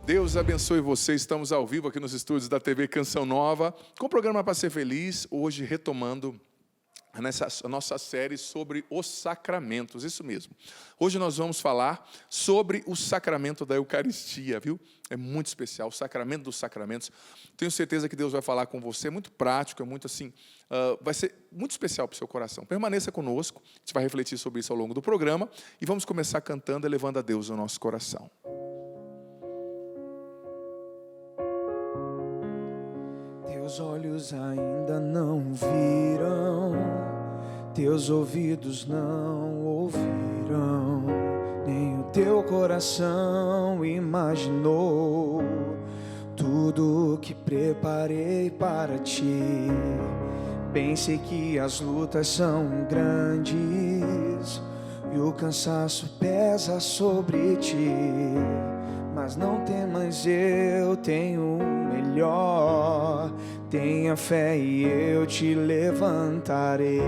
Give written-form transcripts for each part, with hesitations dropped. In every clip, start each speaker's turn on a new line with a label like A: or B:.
A: Deus abençoe você. Estamos ao vivo aqui nos estúdios da TV Canção Nova, com o programa Para Ser Feliz, hoje retomando a nossa série sobre os sacramentos, isso mesmo. Hoje nós vamos falar sobre o sacramento da Eucaristia, viu? É muito especial, o sacramento dos sacramentos. Tenho certeza que Deus vai falar com você, é muito prático, é muito assim, vai ser muito especial para o seu coração. Permaneça conosco, a gente vai refletir sobre isso ao longo do programa e vamos começar cantando, elevando a Deus o nosso coração.
B: Teus olhos ainda não viram, teus ouvidos não ouviram, nem o teu coração imaginou tudo que preparei para ti. Pensei que as lutas são grandes e o cansaço pesa sobre ti, mas não temas, eu tenho o melhor. Tenha fé e eu te levantarei.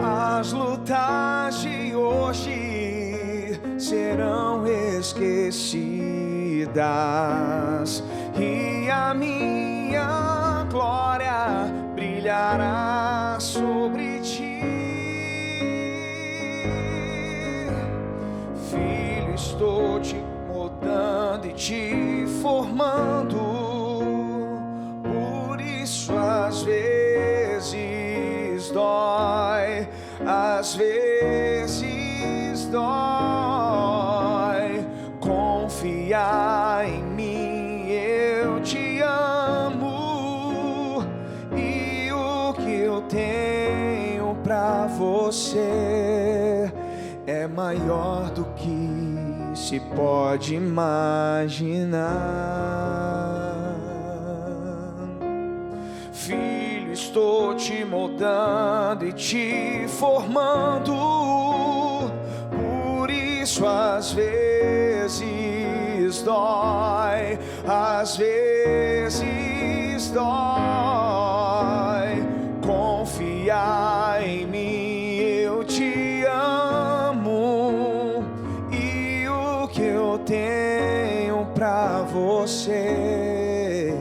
B: As lutas de hoje serão esquecidas e a minha glória brilhará sobre ti. Filho, estou te moldando e te formando, por isso às vezes dói, às vezes dói. Confia em mim, eu te amo, e o que eu tenho pra você é maior do que se pode imaginar. Filho, estou te moldando e te formando, por isso às vezes dói, às vezes dói. Confia em mim, eu te amo, e o que eu tenho pra você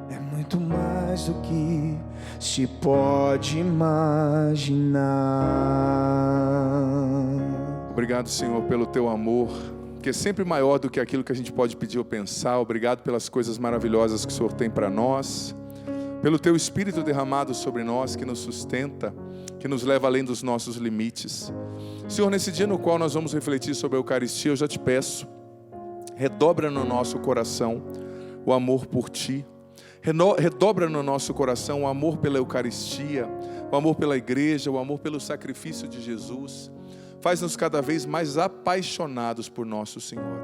B: é muito mais do que se pode imaginar.
A: Obrigado, Senhor, pelo teu amor, que é sempre maior do que aquilo que a gente pode pedir ou pensar. Obrigado pelas coisas maravilhosas que o Senhor tem para nós, pelo teu Espírito derramado sobre nós, que nos sustenta, que nos leva além dos nossos limites. Senhor, nesse dia no qual nós vamos refletir sobre a Eucaristia, eu já te peço, redobra no nosso coração o amor por Ti, redobra no nosso coração o amor pela Eucaristia, o amor pela igreja, o amor pelo sacrifício de Jesus. Faz-nos cada vez mais apaixonados por nosso Senhor.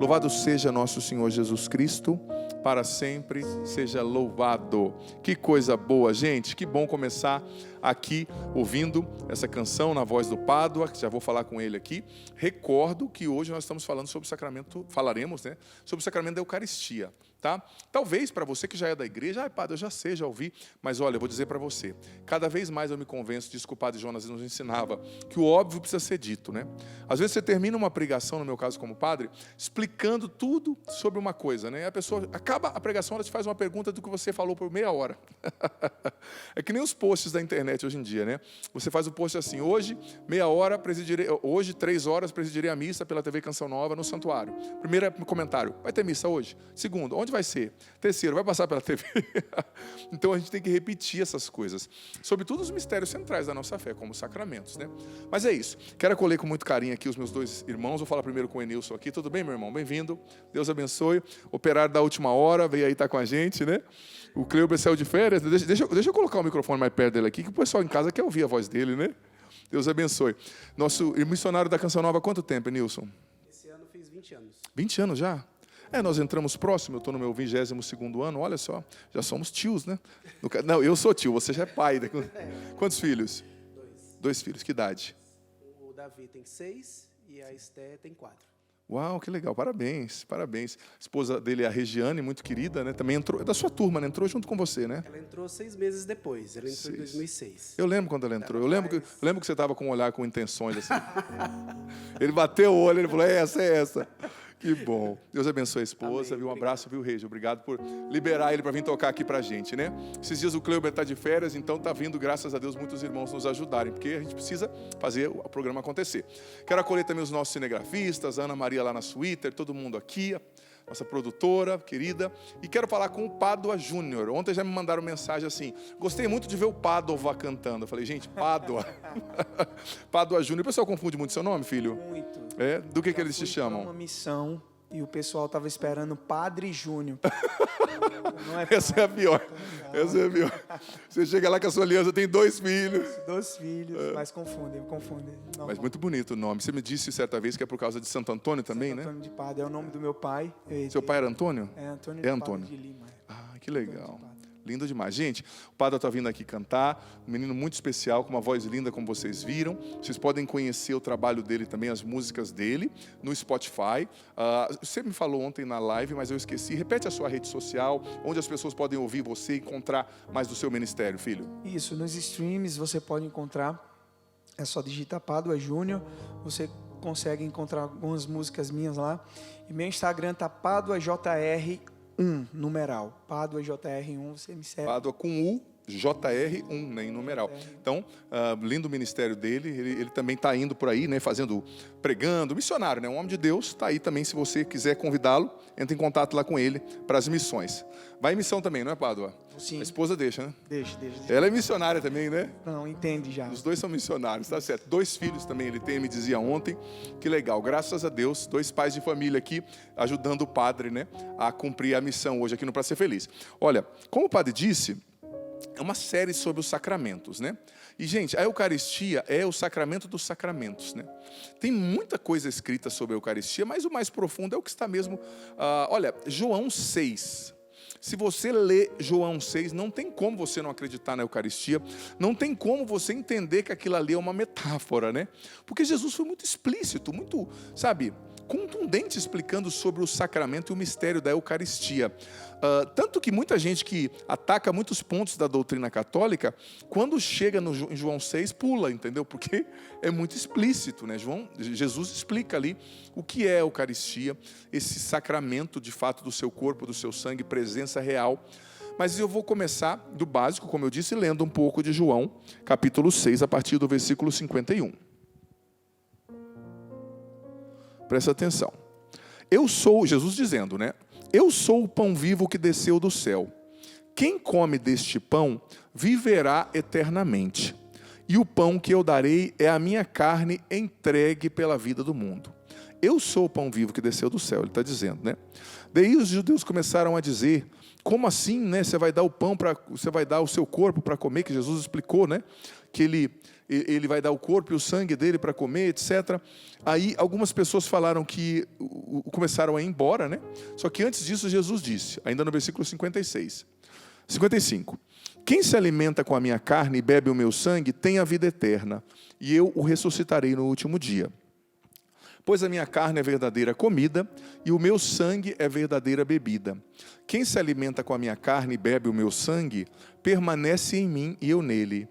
A: Louvado seja nosso Senhor Jesus Cristo, para sempre seja louvado. Que coisa boa, gente, que bom começar aqui ouvindo essa canção na voz do Pádua, que já vou falar com ele aqui. Recordo que hoje nós estamos falando sobre o sacramento, falaremos, né, sobre o sacramento da Eucaristia, tá? Talvez para você que já é da igreja, Pádua, eu já sei, já ouvi, mas olha, eu vou dizer para você, cada vez mais eu me convenço disso que o Padre Jonas nos ensinava, que o óbvio precisa ser dito, né? Às vezes você termina uma pregação, no meu caso como padre, explicando tudo sobre uma coisa, né? A pessoa acaba a pregação, ela te faz uma pergunta do que você falou por meia hora. É que nem os posts da internet hoje em dia, né? Você faz o post assim: hoje, meia hora, hoje, 3 horas, presidirei a missa pela TV Canção Nova no santuário. Primeiro comentário: vai ter missa hoje? Segundo, onde vai ser? Terceiro, vai passar pela TV? Então a gente tem que repetir essas coisas, sobretudo os mistérios centrais da nossa fé, como os sacramentos, né? Mas é isso. Quero acolher com muito carinho aqui os meus 2 irmãos. Vou falar primeiro com o Enilson aqui. Tudo bem, meu irmão? Bem-vindo. Deus abençoe. Operário da última hora, veio aí estar com a gente, né? O Cleuber saiu de férias. Deixa eu colocar o microfone mais perto dele aqui, que o pessoal em casa quer ouvir a voz dele, né? Deus abençoe. Nosso missionário da Canção Nova há quanto tempo, Nilson?
C: Esse ano fiz 20 anos.
A: 20 anos já? Nós entramos próximo, eu estou no meu 22º ano, olha só, já somos tios, né? Não, eu sou tio, você já é pai. Né? Quantos filhos?
C: 2.
A: 2 filhos, que idade?
C: O Davi tem 6 e a Esté tem 4.
A: Uau, que legal, parabéns, parabéns. A esposa dele é a Regiane, muito querida, né? Também entrou, é da sua turma, né? Entrou junto com você, né?
C: Ela entrou 6 meses depois, ela entrou em 2006.
A: Eu lembro quando ela entrou, eu lembro que você estava com um olhar com intenções assim. Ele bateu o olho, ele falou, é essa. Que bom. Deus abençoe a esposa,
C: Amém,
A: viu? Um abraço, viu, Regi? Obrigado por liberar ele para vir tocar aqui pra gente, né? Esses dias o Cleuber está de férias, então tá vindo, graças a Deus, muitos irmãos nos ajudarem, porque a gente precisa fazer o programa acontecer. Quero acolher também os nossos cinegrafistas, a Ana Maria lá na Twitter, todo mundo aqui, nossa produtora querida, e quero falar com o Pádua Júnior. Ontem já me mandaram mensagem assim, gostei muito de ver o Pádua cantando. Eu falei, gente, Pádua. Pádua Júnior. O pessoal confunde muito seu nome, filho?
B: Muito.
A: É? Do que eles te
B: Fui pra
A: chamam?
B: uma missão e o pessoal estava esperando Padre Júnior. Não é
A: Essa é a pior. Essa é a pior. Você chega lá com a sua aliança, tem 2 filhos.
B: 2 filhos, mas confundem. Normal.
A: Mas muito bonito o nome. Você me disse certa vez que é por causa de Santo Antônio também,
B: Santo
A: né?
B: Antônio de Padre é o nome do meu pai.
A: Seu pai era Antônio?
B: É Antônio
A: É
B: de
A: Antônio.
B: Padre de Lima.
A: Ah, que legal. Lindo demais. Gente, o Pádua está vindo aqui cantar, um menino muito especial, com uma voz linda, como vocês viram. Vocês podem conhecer o trabalho dele também, as músicas dele, no Spotify. Você me falou ontem na live, mas eu esqueci. Repete a sua rede social, onde as pessoas podem ouvir você e encontrar mais do seu ministério, filho.
B: Isso, nos streams você pode encontrar, é só digitar Pádua Júnior, você consegue encontrar algumas músicas minhas lá. E meu Instagram tá PáduaJR1, numeral. PáduaJR1, você me segue.
A: Pádua com U, JR1, né, em numeral. Então, lindo o ministério dele, ele também está indo por aí, né, pregando, missionário, né, um homem de Deus, está aí também, se você quiser convidá-lo, entre em contato lá com ele para as missões. Vai em missão também, não é, Pádua?
B: Sim.
A: A esposa deixa, né?
B: Deixa.
A: Ela é missionária também, né?
B: Não, entende já.
A: Os 2 são missionários, tá certo. 2 filhos também ele tem, me dizia ontem. Que legal, graças a Deus, 2 pais de família aqui ajudando o padre, né, a cumprir a missão hoje aqui no Pra Ser Feliz. Olha, como o padre disse, é uma série sobre os sacramentos, né? E, gente, a Eucaristia é o sacramento dos sacramentos, né? Tem muita coisa escrita sobre a Eucaristia, mas o mais profundo é o que está mesmo... olha, João 6... Se você lê João 6, não tem como você não acreditar na Eucaristia, não tem como você entender que aquilo ali é uma metáfora, né? Porque Jesus foi muito explícito, muito, sabe, contundente explicando sobre o sacramento e o mistério da Eucaristia. Tanto que muita gente que ataca muitos pontos da doutrina católica, quando chega em João 6, pula, entendeu? Porque é muito explícito, né? Jesus explica ali o que é a Eucaristia, esse sacramento de fato do seu corpo, do seu sangue, presença real. Mas eu vou começar do básico, como eu disse, lendo um pouco de João, capítulo 6, a partir do versículo 51. Presta atenção. Eu sou, Jesus dizendo, né? Eu sou o pão vivo que desceu do céu. Quem come deste pão viverá eternamente. E o pão que eu darei é a minha carne entregue pela vida do mundo. Eu sou o pão vivo que desceu do céu, ele está dizendo, né? Daí os judeus começaram a dizer, como assim, né? Você vai dar o pão você vai dar o seu corpo para comer, que Jesus explicou, né? Que ele vai dar o corpo e o sangue dele para comer, etc. Aí algumas pessoas falaram que começaram a ir embora, né? Só que antes disso Jesus disse, ainda no versículo 55. Quem se alimenta com a minha carne e bebe o meu sangue tem a vida eterna, e eu o ressuscitarei no último dia. Pois a minha carne é verdadeira comida e o meu sangue é verdadeira bebida. Quem se alimenta com a minha carne e bebe o meu sangue, permanece em mim e eu nele.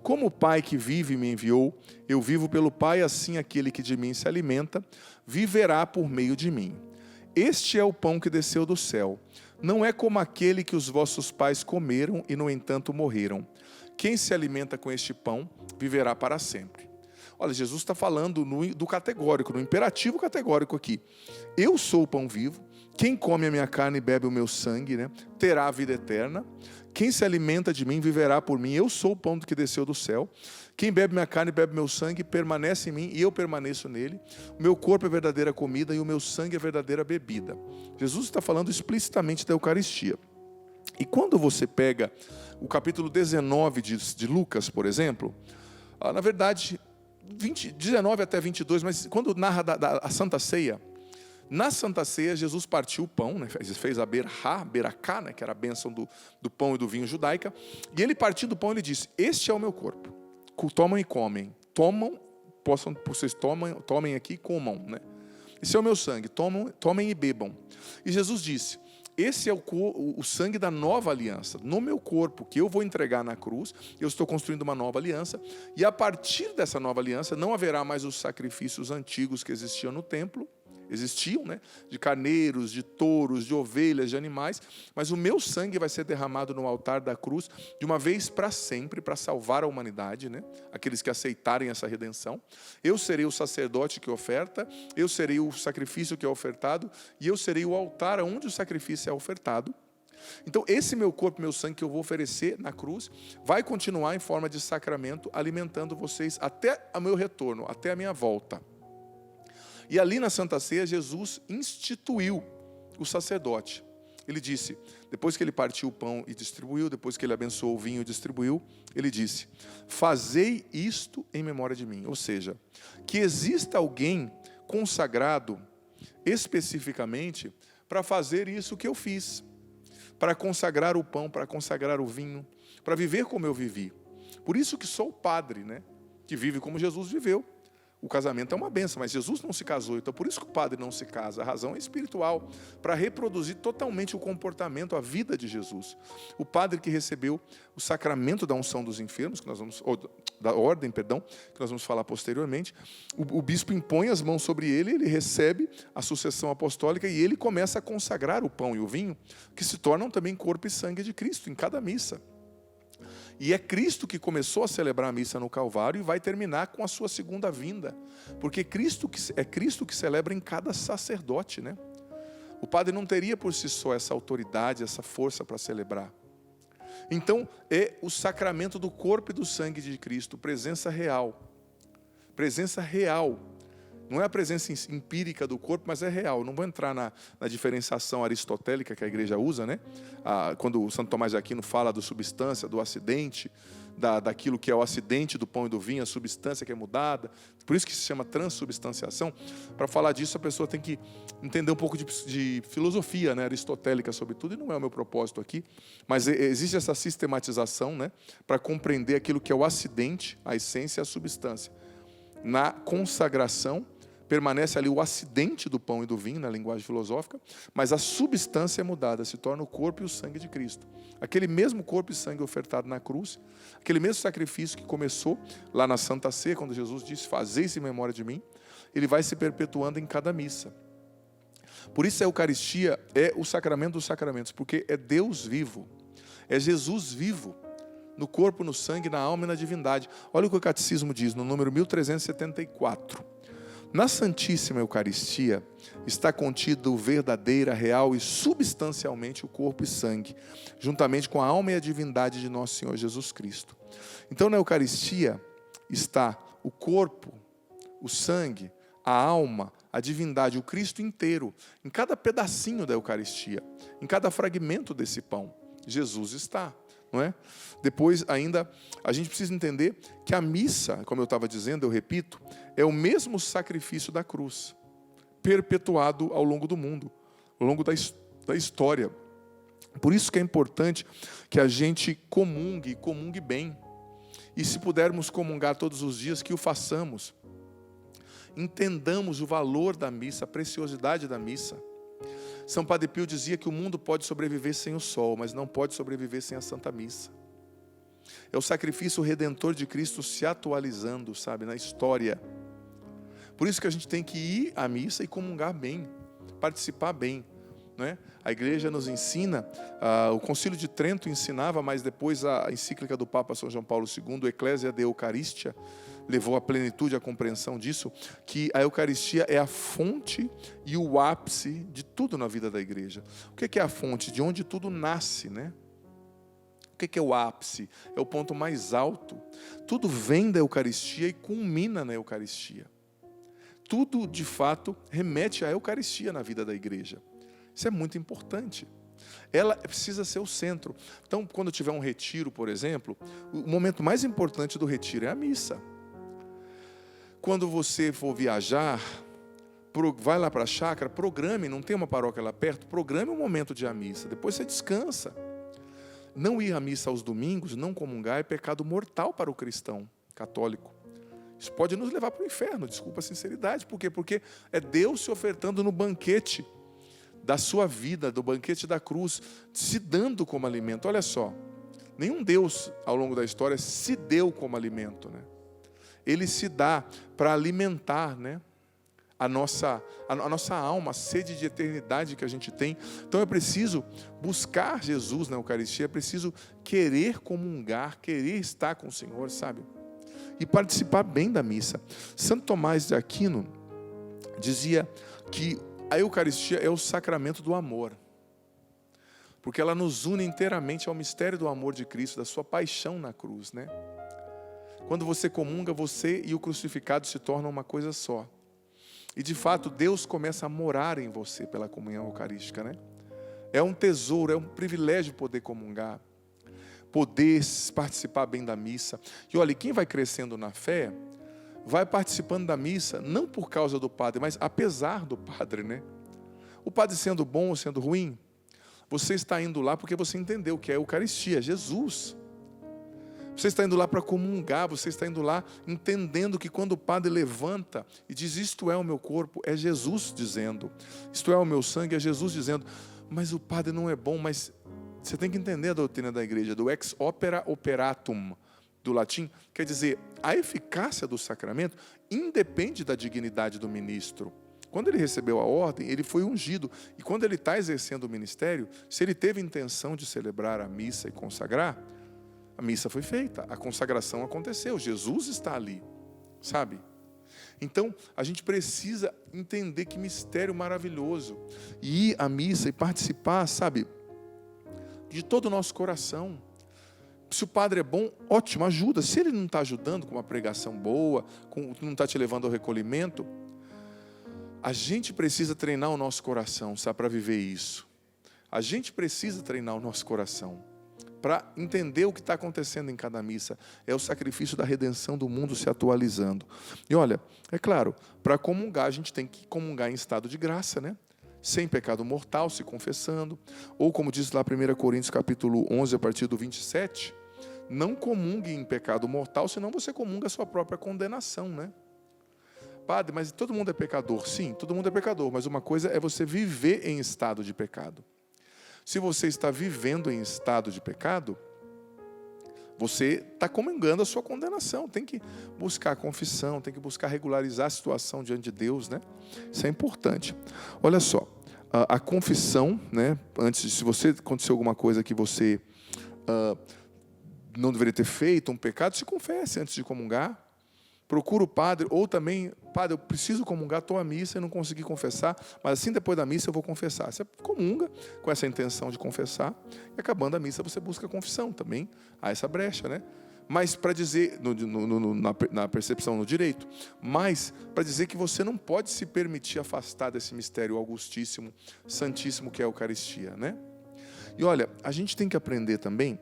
A: Como o Pai que vive me enviou, eu vivo pelo Pai, assim aquele que de mim se alimenta, viverá por meio de mim. Este é o pão que desceu do céu. Não é como aquele que os vossos pais comeram e, no entanto, morreram. Quem se alimenta com este pão, viverá para sempre. Olha, Jesus está falando do categórico, no imperativo categórico aqui. Eu sou o pão vivo, quem come a minha carne e bebe o meu sangue, né, terá a vida eterna. Quem se alimenta de mim viverá por mim. Eu sou o pão que desceu do céu. Quem bebe minha carne e bebe meu sangue permanece em mim e eu permaneço nele. O meu corpo é verdadeira comida e o meu sangue é verdadeira bebida. Jesus está falando explicitamente da Eucaristia. E quando você pega o capítulo 19 de Lucas, por exemplo, na verdade, 19 até 22, mas quando narra a Santa Ceia, na Santa Ceia, Jesus partiu o pão, né? Fez a beracá, né? Que era a bênção do pão e do vinho judaica. E ele partindo do pão, ele disse, este é o meu corpo. Tomam e comem. Vocês tomem aqui e comam, né? Esse é o meu sangue, tomem e bebam. E Jesus disse, esse é o sangue da nova aliança, no meu corpo, que eu vou entregar na cruz. Eu estou construindo uma nova aliança, e a partir dessa nova aliança não haverá mais os sacrifícios antigos que existiam no templo, né? De carneiros, de touros, de ovelhas, de animais, mas o meu sangue vai ser derramado no altar da cruz de uma vez para sempre, para salvar a humanidade, né? Aqueles que aceitarem essa redenção. Eu serei o sacerdote que oferta, eu serei o sacrifício que é ofertado, e eu serei o altar onde o sacrifício é ofertado. Então esse meu corpo, meu sangue que eu vou oferecer na cruz, vai continuar em forma de sacramento, alimentando vocês até o meu retorno, até a minha volta. E ali na Santa Ceia, Jesus instituiu o sacerdote. Ele disse, depois que ele partiu o pão e distribuiu, depois que ele abençoou o vinho e distribuiu, ele disse, fazei isto em memória de mim. Ou seja, que exista alguém consagrado especificamente para fazer isso que eu fiz, para consagrar o pão, para consagrar o vinho, para viver como eu vivi. Por isso que sou o padre, né? Que vive como Jesus viveu. O casamento é uma bênção, mas Jesus não se casou, então por isso que o padre não se casa. A razão é espiritual, para reproduzir totalmente o comportamento, a vida de Jesus. O padre que recebeu o sacramento da unção dos enfermos, que nós vamos, da ordem, perdão, que nós vamos falar posteriormente, o bispo impõe as mãos sobre ele, ele recebe a sucessão apostólica e ele começa a consagrar o pão e o vinho, que se tornam também corpo e sangue de Cristo em cada missa. E é Cristo que começou a celebrar a missa no Calvário e vai terminar com a sua segunda vinda. Porque é Cristo que celebra em cada sacerdote, né? O padre não teria por si só essa autoridade, essa força para celebrar. Então, é o sacramento do corpo e do sangue de Cristo, presença real. Presença real. Não é a presença empírica do corpo, mas é real. Não vou entrar na diferenciação aristotélica que a igreja usa, né? Quando o Santo Tomás de Aquino fala da substância, do acidente, daquilo que é o acidente do pão e do vinho, a substância que é mudada. Por isso que se chama transubstanciação. Para falar disso, a pessoa tem que entender um pouco de filosofia, né? Aristotélica, sobretudo, e não é o meu propósito aqui. Mas existe essa sistematização, né? Para compreender aquilo que é o acidente, a essência e a substância. Na consagração, permanece ali o acidente do pão e do vinho, na linguagem filosófica, mas a substância é mudada, se torna o corpo e o sangue de Cristo. Aquele mesmo corpo e sangue ofertado na cruz, aquele mesmo sacrifício que começou lá na Santa Ceia, quando Jesus disse, fazei-se em memória de mim, ele vai se perpetuando em cada missa. Por isso a Eucaristia é o sacramento dos sacramentos, porque é Deus vivo, é Jesus vivo, no corpo, no sangue, na alma e na divindade. Olha o que o Catecismo diz, no número 1374. Na Santíssima Eucaristia está contido verdadeira, real e substancialmente o corpo e sangue, juntamente com a alma e a divindade de nosso Senhor Jesus Cristo. Então na Eucaristia está o corpo, o sangue, a alma, a divindade, o Cristo inteiro, em cada pedacinho da Eucaristia, em cada fragmento desse pão, Jesus está. Não é? Depois ainda, a gente precisa entender que a missa, como eu estava dizendo, eu repito, é o mesmo sacrifício da cruz, perpetuado ao longo do mundo, ao longo da história. Por isso que é importante que a gente comungue bem. E se pudermos comungar todos os dias, que o façamos. Entendamos o valor da missa, a preciosidade da missa. São Padre Pio dizia que o mundo pode sobreviver sem o sol, mas não pode sobreviver sem a Santa Missa. É o sacrifício redentor de Cristo se atualizando, sabe, na história. Por isso que a gente tem que ir à missa e comungar bem, participar bem, né? A igreja nos ensina, o Concílio de Trento ensinava, mas depois a encíclica do Papa São João Paulo II, Ecclesia de Eucaristia, levou à plenitude a compreensão disso, que a Eucaristia é a fonte e o ápice de tudo na vida da igreja. O que é a fonte? De onde tudo nasce, né? O que é o ápice? É o ponto mais alto. Tudo vem da Eucaristia e culmina na Eucaristia. Tudo, de fato, remete à Eucaristia na vida da igreja. Isso é muito importante. Ela precisa ser o centro. Então, quando tiver um retiro, por exemplo, o momento mais importante do retiro é a missa. Quando você for viajar, vai lá para a chácara, programe, não tem uma paróquia lá perto, programe um momento de ir à missa, depois você descansa. Não ir à missa aos domingos, não comungar, é pecado mortal para o cristão católico. Isso pode nos levar para o inferno, desculpa a sinceridade. Por quê? Porque é Deus se ofertando no banquete da sua vida, do banquete da cruz, se dando como alimento. Olha só, nenhum Deus ao longo da história se deu como alimento, né? Ele se dá para alimentar, né, a nossa alma, a sede de eternidade que a gente tem. Então é preciso buscar Jesus na Eucaristia, é preciso querer comungar, querer estar com o Senhor, sabe? E participar bem da missa. Santo Tomás de Aquino dizia que a Eucaristia é o sacramento do amor, porque ela nos une inteiramente ao mistério do amor de Cristo, da sua paixão na cruz, né? Quando você comunga, você e o crucificado se tornam uma coisa só. E de fato, Deus começa a morar em você pela comunhão eucarística, né? É um tesouro, é um privilégio poder comungar, poder participar bem da missa. E olha, quem vai crescendo na fé, vai participando da missa, não por causa do padre, mas apesar do padre, né? O padre sendo bom ou sendo ruim, você está indo lá porque você entendeu que é a Eucaristia, Jesus. Você está indo lá para comungar, você está indo lá entendendo que quando o padre levanta e diz, isto é o meu corpo, é Jesus dizendo. Isto é o meu sangue, é Jesus dizendo. Mas o padre não é bom, mas você tem que entender a doutrina da igreja, do ex opera operatum, do latim, quer dizer, a eficácia do sacramento independe da dignidade do ministro. Quando ele recebeu a ordem, ele foi ungido. E quando ele está exercendo o ministério, se ele teve intenção de celebrar a missa e consagrar, a missa foi feita, a consagração aconteceu, Jesus está ali, sabe? Então, a gente precisa entender que mistério maravilhoso. E ir à missa e participar, sabe, de todo o nosso coração. Se o padre é bom, ótimo, ajuda. Se ele não está ajudando com uma pregação boa, não está te levando ao recolhimento, a gente precisa treinar o nosso coração, sabe, para viver isso. A gente precisa treinar o nosso coração para entender o que está acontecendo em cada missa. É o sacrifício da redenção do mundo se atualizando. E olha, é claro, para comungar, a gente tem que comungar em estado de graça, né? Sem pecado mortal, se confessando. Ou como diz lá 1 Coríntios capítulo 11, a partir do 27, não comungue em pecado mortal, senão você comunga a sua própria condenação, né? Padre, mas todo mundo é pecador? Sim, todo mundo é pecador, mas uma coisa é você viver em estado de pecado. Se você está vivendo em estado de pecado, você está comungando a sua condenação. Tem que buscar a confissão, tem que buscar regularizar a situação diante de Deus, né? Isso é importante. Olha só, a confissão, né? Antes, se você aconteceu alguma coisa que você não deveria ter feito, um pecado, se confesse antes de comungar. Procura o padre, ou também, padre, eu preciso comungar, estou à missa e não consegui confessar, mas assim depois da missa eu vou confessar. Você comunga com essa intenção de confessar, e acabando a missa você busca a confissão também, há essa brecha, né? Mas para dizer, na percepção no direito, mas para dizer que você não pode se permitir afastar desse mistério augustíssimo, santíssimo que é a Eucaristia, né? E olha, a gente tem que aprender também,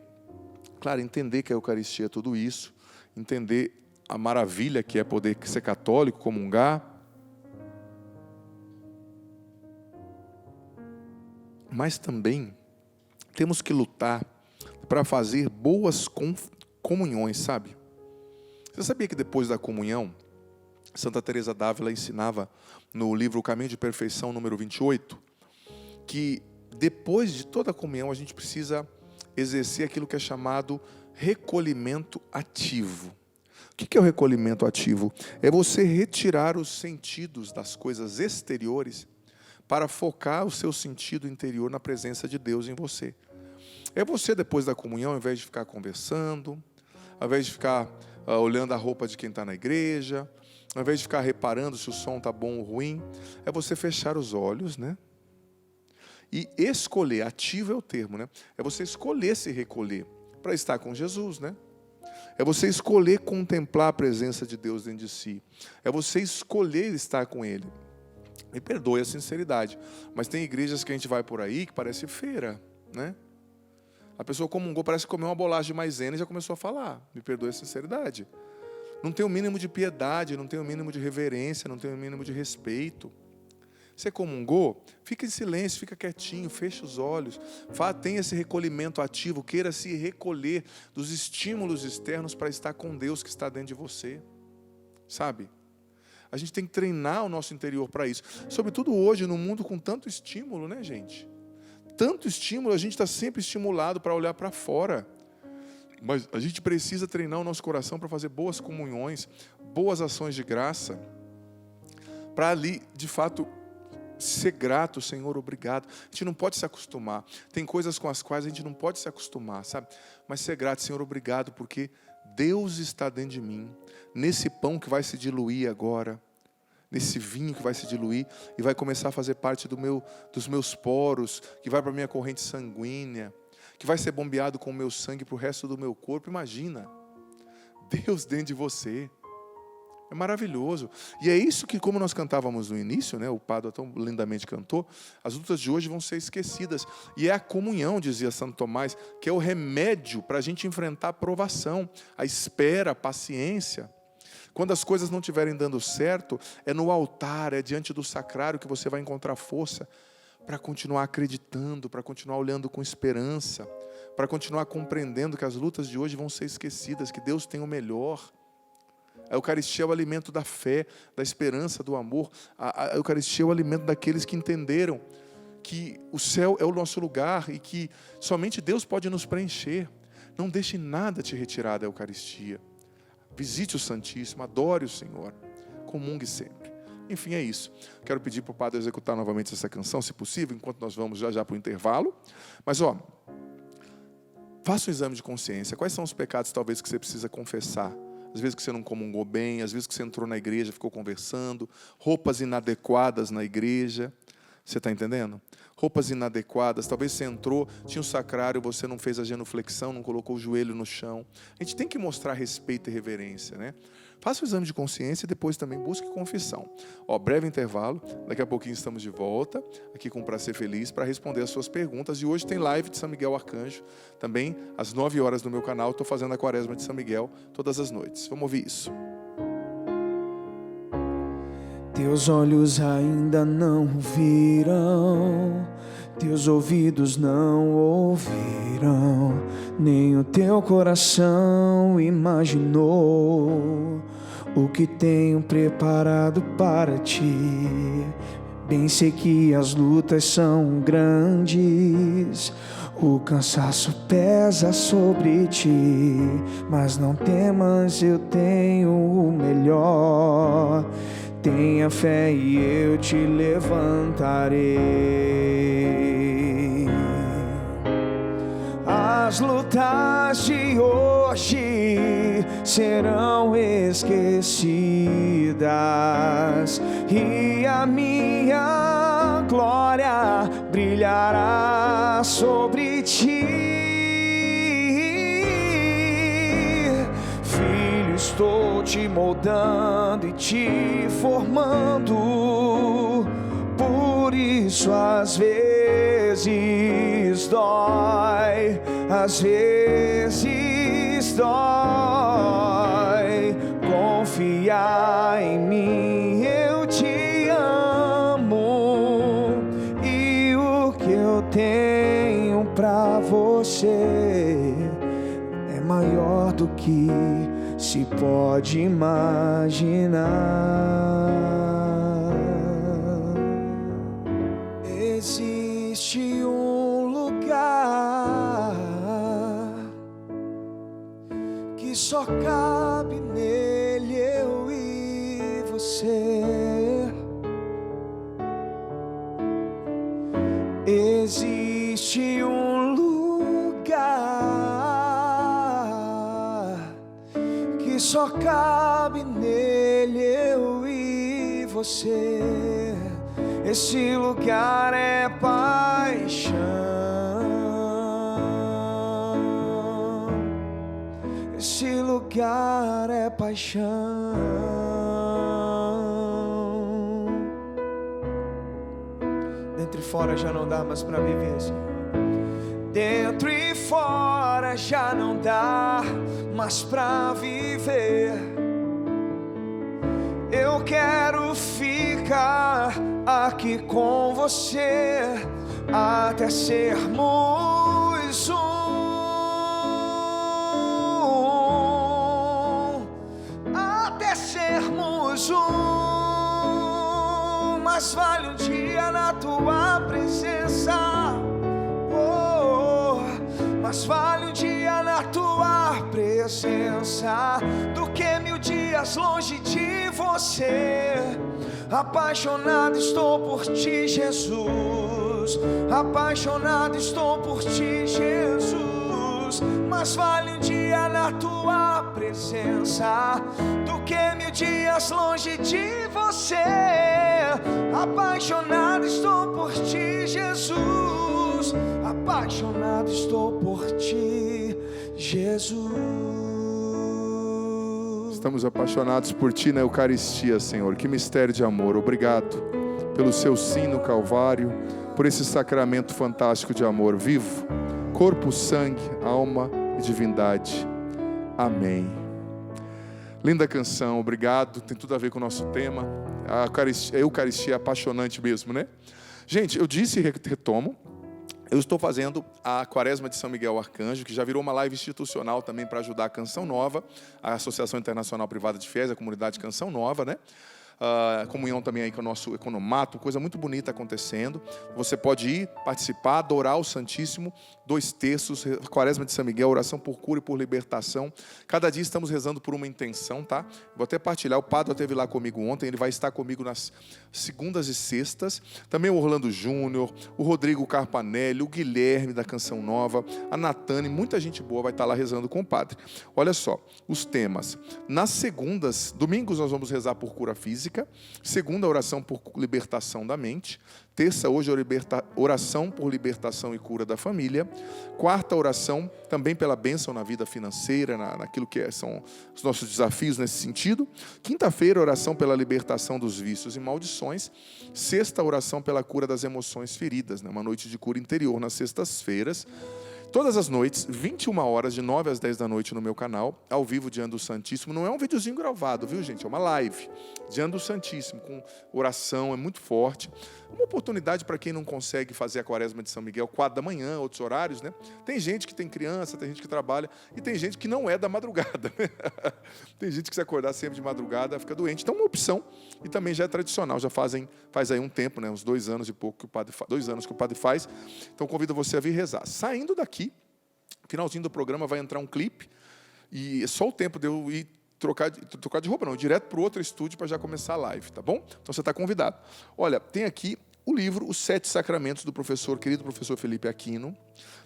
A: claro, entender que a Eucaristia é tudo isso, entender a maravilha que é poder ser católico, comungar. Mas também temos que lutar para fazer boas comunhões, sabe? Você sabia que depois da comunhão, Santa Teresa d'Ávila ensinava no livro O Caminho de Perfeição, número 28, que depois de toda a comunhão a gente precisa exercer aquilo que é chamado recolhimento ativo. O que é o recolhimento ativo? É você retirar os sentidos das coisas exteriores para focar o seu sentido interior na presença de Deus em você. É você, depois da comunhão, ao invés de ficar conversando, ao invés de ficar olhando a roupa de quem está na igreja, ao invés de ficar reparando se o som está bom ou ruim, é você fechar os olhos, né? E escolher, ativo é o termo, né? É você escolher se recolher para estar com Jesus, né? É você escolher contemplar a presença de Deus dentro de si. É você escolher estar com Ele. Me perdoe a sinceridade, mas tem igrejas que a gente vai por aí que parece feira, né? A pessoa comungou, parece que comeu uma bolacha de maisena e já começou a falar. Me perdoe a sinceridade. Não tem o mínimo de piedade, não tem o mínimo de reverência, não tem o mínimo de respeito. Você comungou? Fica em silêncio, fica quietinho, fecha os olhos. Tenha esse recolhimento ativo, queira se recolher dos estímulos externos para estar com Deus que está dentro de você. sabe? A gente tem que treinar o nosso interior para isso. Sobretudo hoje, num mundo com tanto estímulo, né, gente? Tanto estímulo, a gente está sempre estimulado para olhar para fora. Mas a gente precisa treinar o nosso coração para fazer boas comunhões, boas ações de graça, para ali, de fato, ser grato. Senhor, obrigado. A gente não pode se acostumar. Tem coisas com as quais a gente não pode se acostumar, sabe? Mas ser grato, Senhor, obrigado, porque Deus está dentro de mim, nesse pão que vai se diluir agora, nesse vinho que vai se diluir e vai começar a fazer parte dos meus poros, que vai para a minha corrente sanguínea, que vai ser bombeado com o meu sangue para o resto do meu corpo. Imagina, Deus dentro de você. É maravilhoso. E é isso que, como nós cantávamos no início, né, o Pádua tão lindamente cantou, as lutas de hoje vão ser esquecidas. E é a comunhão, dizia Santo Tomás, que é o remédio para a gente enfrentar a provação, a espera, a paciência. Quando as coisas não estiverem dando certo, é no altar, é diante do sacrário que você vai encontrar força para continuar acreditando, para continuar olhando com esperança, para continuar compreendendo que as lutas de hoje vão ser esquecidas, que Deus tem o melhor. A Eucaristia é o alimento da fé, da esperança, do amor. A Eucaristia é o alimento daqueles que entenderam que o céu é o nosso lugar e que somente Deus pode nos preencher. Não deixe nada te retirar da Eucaristia. Visite o Santíssimo, adore o Senhor, comungue sempre. Enfim, é isso. Quero pedir para o Padre executar novamente essa canção, se possível, enquanto nós vamos já para o intervalo. Mas, faça um exame de consciência. Quais são os pecados, talvez, que você precisa confessar? Às vezes que você não comungou bem, às vezes que você entrou na igreja, ficou conversando, roupas inadequadas na igreja. Você está entendendo? Roupas inadequadas, talvez você entrou, tinha um sacrário, você não fez a genuflexão, não colocou o joelho no chão. A gente tem que mostrar respeito e reverência, né? Faça o exame de consciência e depois também busque confissão. Breve intervalo, daqui a pouquinho estamos de volta, aqui com Pra Ser Feliz, para responder as suas perguntas. E hoje tem live de São Miguel Arcanjo, também às 9 horas no meu canal, estou fazendo a quaresma de São Miguel todas as noites. Vamos ouvir isso.
B: Teus olhos ainda não viram, teus ouvidos não ouviram, nem o teu coração imaginou o que tenho preparado para ti. Bem sei que as lutas são grandes, o cansaço pesa sobre ti, mas não temas, eu tenho o melhor. Tenha fé e eu te levantarei. As lutas de hoje serão esquecidas e a minha glória brilhará sobre ti. Filho, estou te moldando e te formando, por isso às vezes dói, às vezes dói. Confia em mim, eu te amo, e o que eu tenho pra você é maior do que se pode imaginar. Existe um lugar que só cabe nele, eu e você. Existe um lugar que só cabe nele, eu e você. Esse lugar é paixão. Esse lugar é paixão. Dentro e fora já não dá mais pra viver, Senhor. Dentro e fora já não dá mais pra viver. Eu quero ficar aqui com você até sermos um, até sermos somos um, mas vale um dia na tua presença. Mas vale um dia na tua presença do que 1000 dias longe de você. Apaixonado estou por ti, Jesus. Apaixonado estou por ti, Jesus. Mas vale um dia na tua presença do que 1000 dias longe de você. Apaixonado estou por ti, Jesus. Apaixonado estou por ti, Jesus.
A: Estamos apaixonados por ti na Eucaristia, Senhor. Que mistério de amor. Obrigado pelo seu sim no Calvário, por esse sacramento fantástico de amor vivo, corpo, sangue, alma e divindade. Amém. Linda canção, obrigado. Tem tudo a ver com o nosso tema. A Eucaristia é apaixonante mesmo, né? Gente, eu disse e retomo. Eu estou fazendo a Quaresma de São Miguel Arcanjo, que já virou uma live institucional também para ajudar a Canção Nova, a Associação Internacional Privada de Fiéis, a comunidade Canção Nova, né? Comunhão também aí com o nosso economato, coisa muito bonita acontecendo. Você pode ir participar, adorar o Santíssimo, 2 terços, Quaresma de São Miguel, oração por cura e por libertação. Cada dia estamos rezando por uma intenção, tá? Vou até partilhar, o Padre esteve lá comigo ontem, ele vai estar comigo nas segundas e sextas. Também o Orlando Júnior, o Rodrigo Carpanelli, o Guilherme da Canção Nova, a Natane, muita gente boa vai estar lá rezando com o Padre. Olha só, os temas. Nas segundas, domingos nós vamos rezar por cura física. Segunda, oração por libertação da mente. Terça, hoje, oração por libertação e cura da família. Quarta, oração também pela bênção na vida financeira, naquilo que são os nossos desafios nesse sentido. Quinta-feira, oração pela libertação dos vícios e maldições. Sexta, oração pela cura das emoções feridas, né? Uma noite de cura interior nas sextas-feiras. Todas as noites, 21 horas, de 9 às 10 da noite no meu canal, ao vivo diante do Santíssimo. Não é um videozinho gravado, viu, gente? É uma live diante do Santíssimo, com oração, é muito forte. Uma oportunidade para quem não consegue fazer a Quaresma de São Miguel 4 da manhã, outros horários, né? Tem gente que tem criança, tem gente que trabalha, e tem gente que não é da madrugada, né? Tem gente que se acordar sempre de madrugada fica doente. Então, uma opção, e também já é tradicional, já faz aí um tempo, né? Uns 2 anos e pouco que o padre 2 anos que o padre faz. Então, convido você a vir rezar. Saindo daqui, finalzinho do programa vai entrar um clipe, e é só o tempo de eu ir trocar de roupa, não, direto para o outro estúdio para já começar a live, tá bom? Então você está convidado. Olha, tem aqui o livro Os 7 Sacramentos do querido professor Felipe Aquino.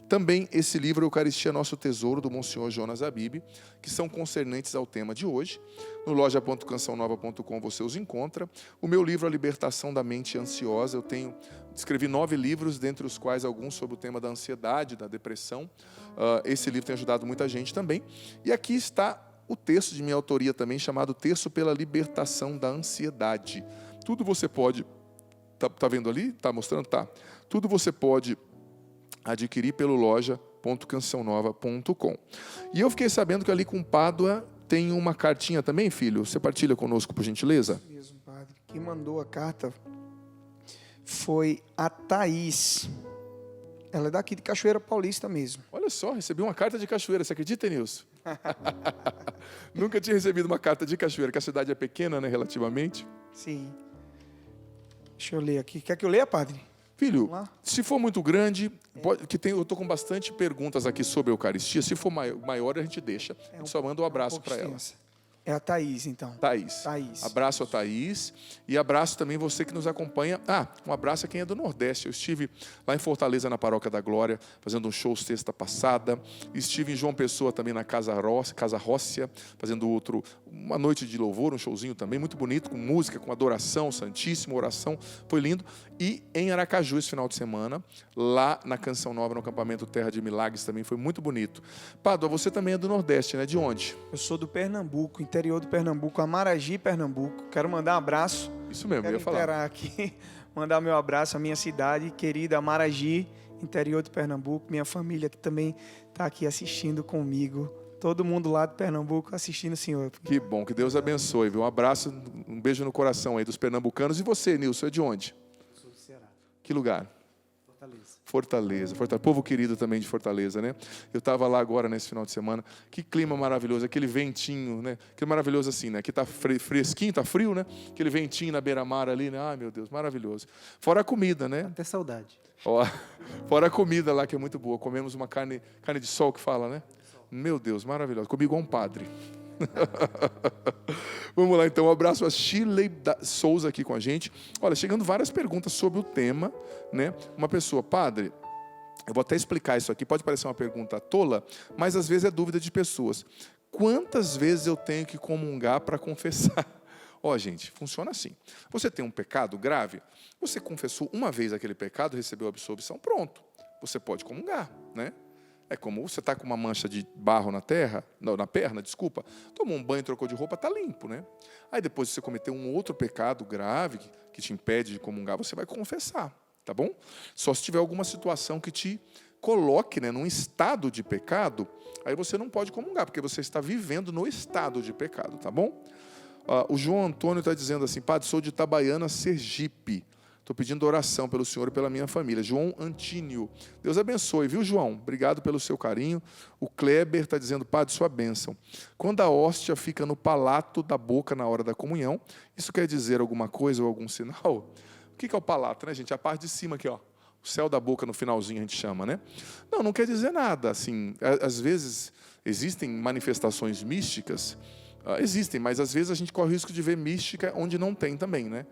A: Também esse livro, Eucaristia Nosso Tesouro, do Monsenhor Jonas Abib, que são concernentes ao tema de hoje. No loja.cançãonova.com você os encontra. O meu livro, A Libertação da Mente Ansiosa, escrevi 9 livros, dentre os quais alguns sobre o tema da ansiedade, da depressão. Esse livro tem ajudado muita gente também. E aqui está o texto de minha autoria também, chamado Terço pela Libertação da Ansiedade. Tudo você pode... Tá vendo ali? Tá mostrando? Tá. Tudo você pode adquirir pelo loja.cançãonova.com. E eu fiquei sabendo que ali com Pádua tem uma cartinha também, filho. Você partilha conosco, por gentileza?
B: Isso mesmo, padre. Quem mandou a carta foi a Thaís. Ela é daqui de Cachoeira Paulista mesmo.
A: Olha só, recebi uma carta de Cachoeira. Você acredita, Nilson? Nunca tinha recebido uma carta de Cachoeira, que a cidade é pequena, né, relativamente.
B: Sim. Deixa eu ler aqui. Quer que eu leia, padre?
A: Filho, se for muito grande, eu estou com bastante perguntas aqui sobre a Eucaristia. Se for maior, a gente deixa. A gente só manda um abraço para ela.
B: É a Thaís, então.
A: Thaís. Abraço a Thaís. E abraço também você que nos acompanha. Um abraço a quem é do Nordeste. Eu estive lá em Fortaleza, na Paróquia da Glória, fazendo um show sexta passada. Estive em João Pessoa também, na Casa Rócia, fazendo uma noite de louvor, um showzinho também, muito bonito, com música, com adoração, Santíssimo, oração. Foi lindo. E em Aracaju, esse final de semana, lá na Canção Nova, no acampamento Terra de Milagres, também foi muito bonito. Pádua, você também é do Nordeste, né? De onde?
B: Eu sou do Pernambuco, interior do Pernambuco, Amaragi, Pernambuco. Quero mandar um abraço.
A: Isso mesmo,
B: eu ia falar aqui, mandar meu abraço à minha cidade querida, Amaragi, interior do Pernambuco, minha família que também está aqui assistindo comigo. Todo mundo lá de Pernambuco assistindo o senhor.
A: Que bom, que Deus abençoe, viu? Um abraço, um beijo no coração aí dos pernambucanos. E você, Nilson, é de onde?
C: Sou do Ceará.
A: Que lugar?
C: Fortaleza.
A: Fortaleza. Povo querido também de Fortaleza, né? Eu estava lá agora nesse final de semana. Que clima maravilhoso, aquele ventinho, né? Que maravilhoso assim, né? Que tá fresquinho, tá frio, né? Aquele ventinho na beira-mar ali, né? Ai, meu Deus, maravilhoso. Fora a comida, né?
C: Até saudade.
A: Ó, fora a comida lá, que é muito boa. Comemos uma carne de sol que fala, né? Meu Deus, maravilhoso. Comi igual um padre. Vamos lá, então. Um abraço a Shirley Souza aqui com a gente. Olha, chegando várias perguntas sobre o tema, né? Uma pessoa, padre, eu vou até explicar isso aqui. Pode parecer uma pergunta tola, mas às vezes é dúvida de pessoas. Quantas vezes eu tenho que comungar para confessar? Ó, gente, funciona assim. Você tem um pecado grave, você confessou uma vez aquele pecado, recebeu a absolvição, pronto. Você pode comungar, né? É como você está com uma mancha de barro na perna, tomou um banho, trocou de roupa, está limpo, né? Aí depois você cometeu um outro pecado grave que te impede de comungar, você vai confessar, tá bom? Só se tiver alguma situação que te coloque, né, num estado de pecado, aí você não pode comungar, porque você está vivendo no estado de pecado, tá bom? O João Antônio está dizendo assim, padre, sou de Itabaiana, Sergipe. Estou pedindo oração pelo senhor e pela minha família. João Antínio. Deus abençoe, viu, João? Obrigado pelo seu carinho. O Kleber está dizendo, padre, sua bênção. Quando a hóstia fica no palato da boca na hora da comunhão, isso quer dizer alguma coisa ou algum sinal? O que é o palato, né, gente? A parte de cima aqui, ó. O céu da boca no finalzinho a gente chama, né? Não quer dizer nada. Assim, às vezes existem manifestações místicas, existem, mas às vezes a gente corre o risco de ver mística onde não tem também, né?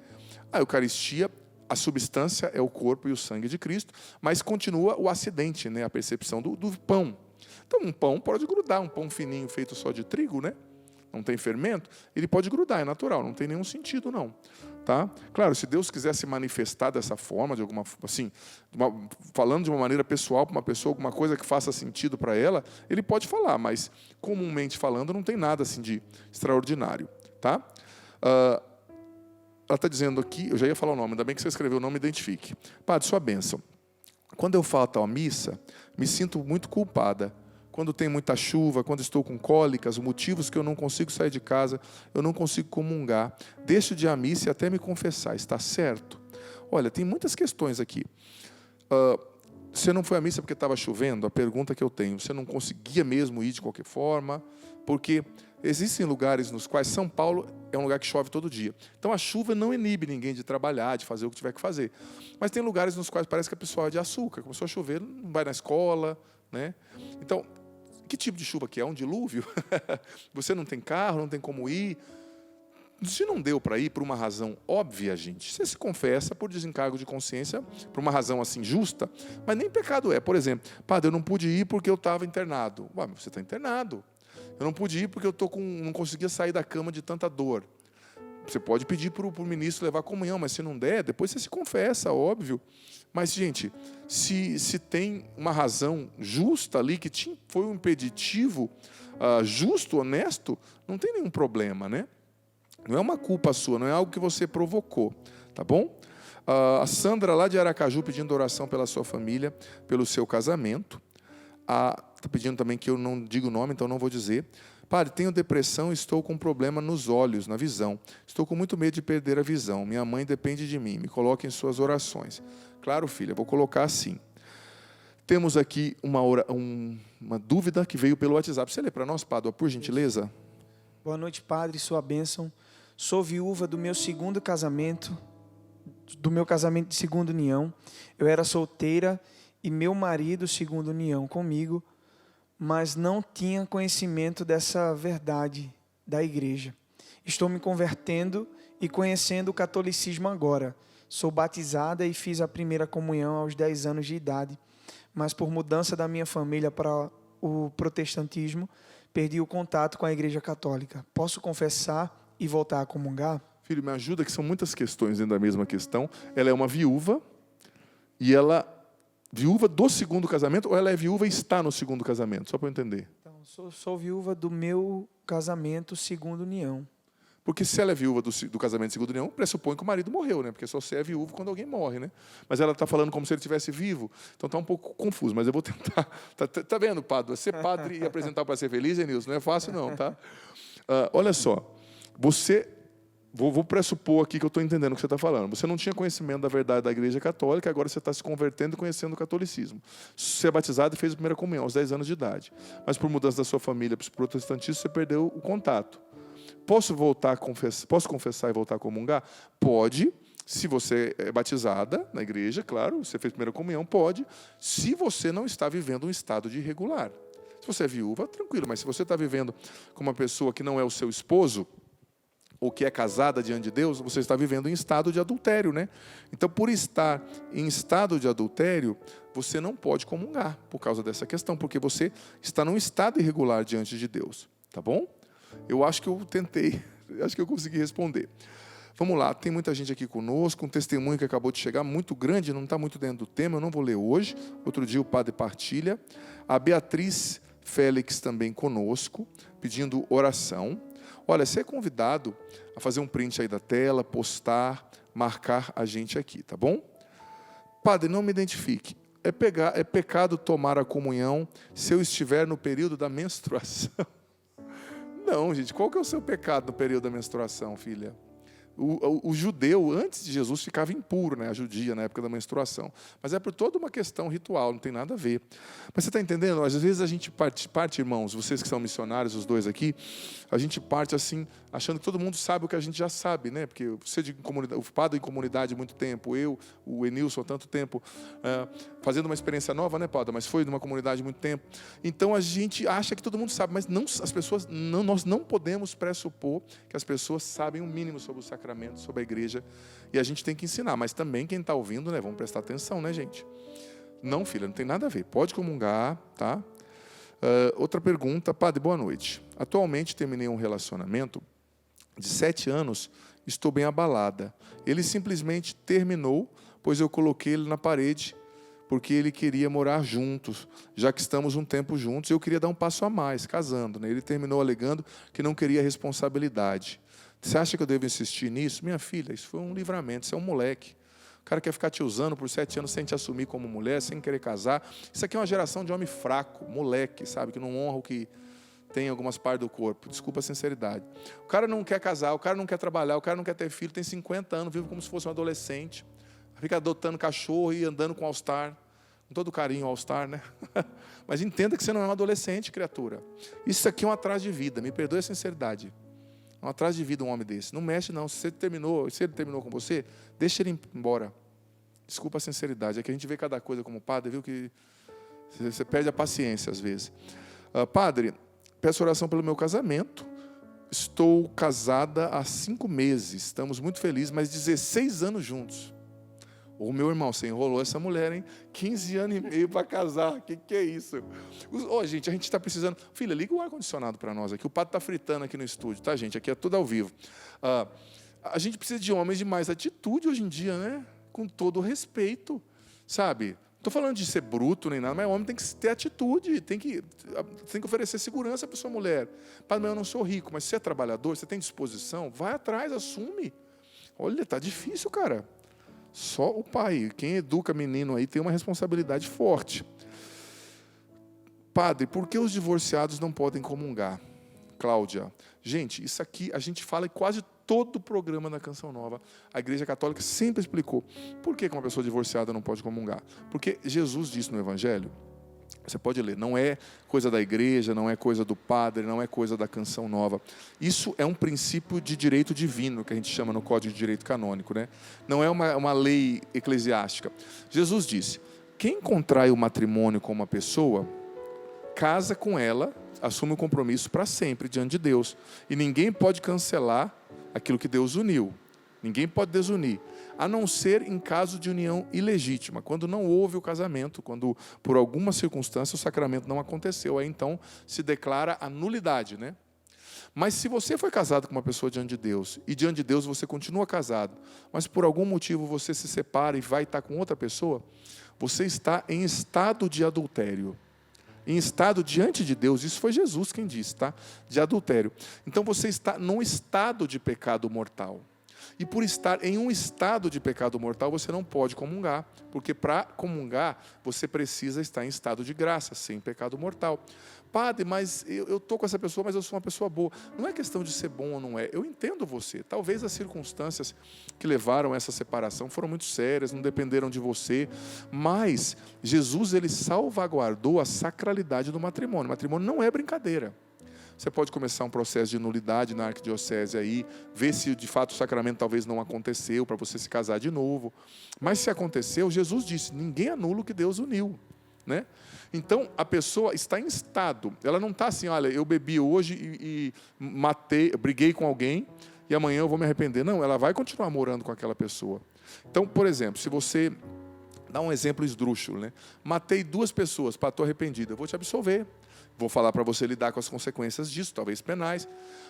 A: A Eucaristia, a substância é o corpo e o sangue de Cristo, mas continua o acidente, né? A percepção do pão. Então, um pão pode grudar, um pão fininho feito só de trigo, né? Não tem fermento, ele pode grudar, é natural, não tem nenhum sentido, não. Tá? Claro, se Deus quiser se manifestar dessa forma, de alguma, assim, falando de uma maneira pessoal para uma pessoa, alguma coisa que faça sentido para ela, ele pode falar, mas comumente falando não tem nada assim de extraordinário. Tá? Ela está dizendo aqui, eu já ia falar o nome, ainda bem que você escreveu o nome, identifique. Padre, sua bênção. Quando eu falto à missa, me sinto muito culpada. Quando tem muita chuva, quando estou com cólicas, motivos que eu não consigo sair de casa, eu não consigo comungar. Deixo de ir à missa e até me confessar. Está certo? Olha, tem muitas questões aqui. Você não foi à missa porque estava chovendo? A pergunta que eu tenho, você não conseguia mesmo ir de qualquer forma? Porque existem lugares nos quais São Paulo é um lugar que chove todo dia. Então a chuva não inibe ninguém de trabalhar, de fazer o que tiver que fazer. Mas tem lugares nos quais parece que a pessoa é de açúcar. Começou a chover, não vai na escola, né? Então, que tipo de chuva que é? Um dilúvio? Você não tem carro, não tem como ir. Se não deu para ir por uma razão óbvia, gente, você se confessa por desencargo de consciência, por uma razão assim justa, mas nem pecado é. Por exemplo, padre, eu não pude ir porque eu estava internado. Ué, mas você está internado. Eu não pude ir porque eu não conseguia sair da cama de tanta dor. Você pode pedir para o ministro levar a comunhão, mas se não der, depois você se confessa, óbvio. Mas, gente, se tem uma razão justa ali, que foi um impeditivo justo, honesto, não tem nenhum problema, né? Não é uma culpa sua, não é algo que você provocou, tá bom? A Sandra, lá de Aracaju, pedindo oração pela sua família, pelo seu casamento. Está pedindo também que eu não diga o nome, então não vou dizer. Padre, tenho depressão e estou com problema nos olhos, na visão. Estou com muito medo de perder a visão. Minha mãe depende de mim. Me coloque em suas orações. Claro, filha, vou colocar assim. Temos aqui uma dúvida que veio pelo WhatsApp. Você lê para nós, Padre, por gentileza?
B: Boa noite, Padre, sua bênção. Sou viúva do meu segundo casamento, do meu casamento de segunda união. Eu era solteira e meu marido, segunda união comigo, mas não tinha conhecimento dessa verdade da igreja. Estou me convertendo e conhecendo o catolicismo agora. Sou batizada e fiz a primeira comunhão aos 10 anos de idade, mas por mudança da minha família para o protestantismo, perdi o contato com a igreja católica. Posso confessar e voltar a comungar?
A: Filho, me ajuda, que são muitas questões dentro da mesma questão. Ela é uma viúva, e ela... Viúva do segundo casamento, ou ela é viúva e está no segundo casamento? Só para eu entender.
B: Então, sou viúva do meu casamento segunda união.
A: Porque se ela é viúva do casamento de segunda união, pressupõe que o marido morreu, né? Porque só você é viúvo quando alguém morre, né? Mas ela está falando como se ele estivesse vivo. Então está um pouco confuso, mas eu vou tentar. Tá vendo, padre? Ser padre e apresentar para ser feliz, Nilson, não é fácil não, tá? Olha só, você Vou pressupor aqui que eu estou entendendo o que você está falando. Você não tinha conhecimento da verdade da Igreja Católica, agora você está se convertendo e conhecendo o catolicismo. Você é batizado e fez a primeira comunhão aos 10 anos de idade. Mas por mudança da sua família para o protestantismo, você perdeu o contato. Posso confessar e voltar a comungar? Pode. Se você é batizada na igreja, claro, você fez a primeira comunhão, pode. Se você não está vivendo um estado de irregular. Se você é viúva, tranquilo. Mas se você está vivendo com uma pessoa que não é o seu esposo, ou que é casada diante de Deus, você está vivendo em estado de adultério, né? Então, por estar em estado de adultério, você não pode comungar por causa dessa questão, porque você está num estado irregular diante de Deus, tá bom? Eu acho que eu tentei, acho que eu consegui responder. Vamos lá, tem muita gente aqui conosco, um testemunho que acabou de chegar, muito grande, não está muito dentro do tema, eu não vou ler hoje, outro dia o padre partilha. A Beatriz Félix também conosco, pedindo oração. Olha, você é convidado a fazer um print aí da tela, postar, marcar a gente aqui, tá bom? Padre, não me identifique. É pecado tomar a comunhão se eu estiver no período da menstruação? Não, gente. Qual que é o seu pecado no período da menstruação, filha? O judeu, antes de Jesus, ficava impuro, né? A judia, na época da menstruação. Mas é por toda uma questão ritual, não tem nada a ver. Mas você está entendendo? Às vezes a gente parte, irmãos, vocês que são missionários, os dois aqui, a gente parte assim, achando que todo mundo sabe o que a gente já sabe, né? Porque você de comunidade, o padre em comunidade há muito tempo, eu, o Enilson há tanto tempo, fazendo uma experiência nova, né, padre? Mas foi numa comunidade há muito tempo. Então a gente acha que todo mundo sabe, mas não, as pessoas, não, nós não podemos pressupor que as pessoas sabem o mínimo sobre o sacramento, sobre a igreja, e a gente tem que ensinar, mas também quem está ouvindo, né, vamos prestar atenção, né, gente? Não, filha, não tem nada a ver, pode comungar, tá? Outra pergunta, padre, boa noite. Atualmente terminei um relacionamento de 7 anos, estou bem abalada. Ele simplesmente terminou, pois eu coloquei ele na parede, porque ele queria morar juntos, já que estamos um tempo juntos, eu queria dar um passo a mais, casando, né? Ele terminou alegando que não queria responsabilidade. Você acha que eu devo insistir nisso? Minha filha, isso foi um livramento, isso é um moleque. O cara quer ficar te usando por 7 anos sem te assumir como mulher, sem querer casar. Isso aqui é uma geração de homem fraco, moleque, sabe? Que não honra o que tem em algumas partes do corpo. Desculpa a sinceridade. O cara não quer casar, o cara não quer trabalhar, o cara não quer ter filho, tem 50 anos, vive como se fosse um adolescente. Fica adotando cachorro e andando com All-Star. Com todo carinho, All-Star, né? Mas entenda que você não é um adolescente, criatura. Isso aqui é um atraso de vida, me perdoe a sinceridade. Um atraso de vida um homem desse. Não mexe não, se ele terminou com você, deixa ele embora. Desculpa a sinceridade, é que a gente vê cada coisa como padre, viu que você perde a paciência às vezes. Padre, peço oração pelo meu casamento. Estou casada há 5 meses, estamos muito felizes, mas 16 anos juntos. Ô, meu irmão, você enrolou essa mulher, hein? 15 anos e meio para casar. Que é isso? Gente, a gente está precisando... Filha, liga o ar-condicionado para nós aqui. O padre está fritando aqui no estúdio, tá, gente? Aqui é tudo ao vivo. A gente precisa de homens de mais atitude hoje em dia, né? Com todo o respeito, sabe? Não estou falando de ser bruto nem nada, mas o homem tem que ter atitude, tem que oferecer segurança para sua mulher. Padre, mas eu não sou rico, mas você é trabalhador, você tem disposição, vai atrás, assume. Olha, tá difícil, cara. Só o pai, quem educa menino aí tem uma responsabilidade forte. Padre, por que os divorciados não podem comungar? Cláudia, gente, isso aqui a gente fala em quase todo o programa da Canção Nova. A Igreja Católica sempre explicou por que uma pessoa divorciada não pode comungar. Porque Jesus disse no Evangelho, você pode ler, não é coisa da igreja, não é coisa do padre, não é coisa da Canção Nova. Isso é um princípio de direito divino, que a gente chama no Código de Direito Canônico, né? Não é uma lei eclesiástica. Jesus disse, quem contrai o matrimônio com uma pessoa, casa com ela, assume o compromisso para sempre diante de Deus. E ninguém pode cancelar aquilo que Deus uniu. Ninguém pode desunir, a não ser em caso de união ilegítima, quando não houve o casamento, quando por alguma circunstância o sacramento não aconteceu, aí então se declara a nulidade, né? Mas se você foi casado com uma pessoa diante de Deus, e diante de Deus você continua casado, mas por algum motivo você se separa e vai estar com outra pessoa, você está em estado de adultério. Em estado diante de Deus, isso foi Jesus quem disse, tá? De adultério. Então você está num estado de pecado mortal. E por estar em um estado de pecado mortal, você não pode comungar, porque para comungar, você precisa estar em estado de graça, sem pecado mortal. padre, mas eu estou com essa pessoa, mas eu sou uma pessoa boa. Não é questão de ser bom ou não é. Eu entendo você. Talvez as circunstâncias que levaram a essa separação foram muito sérias, não dependeram de você. Mas Jesus, ele salvaguardou a sacralidade do matrimônio. O matrimônio não é brincadeira. Você pode começar um processo de nulidade na arquidiocese aí, ver se de fato o sacramento talvez não aconteceu, para você se casar de novo. Mas se aconteceu, Jesus disse, ninguém anula o que Deus uniu, né? Então, a pessoa está em estado, ela não está assim, olha, eu bebi hoje e briguei com alguém e amanhã eu vou me arrepender. Não, ela vai continuar morando com aquela pessoa. Então, por exemplo, se você dá um exemplo esdrúxulo, né? Matei 2 pessoas, estou arrependido, eu vou te absolver. Vou falar para você lidar com as consequências disso, talvez penais.